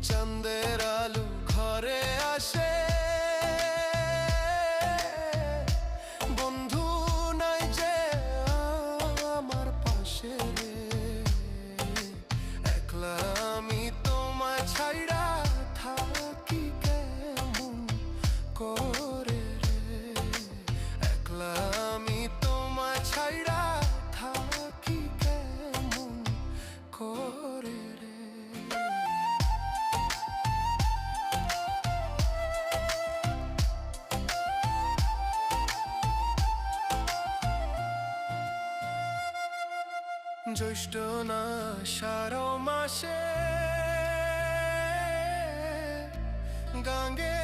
চাঁদের আলো ঘরে আসে, বন্ধু নাই যে আমার পাশে রে, একলা আমি তোমায় ছাইড়া থাকি কেমন করে রে, একলা আমি তোমায় ছাইড়া থাকি কেমন করে রে। জ্যৈষ্ঠ না আষাঢ় মাসে গাঙ্গে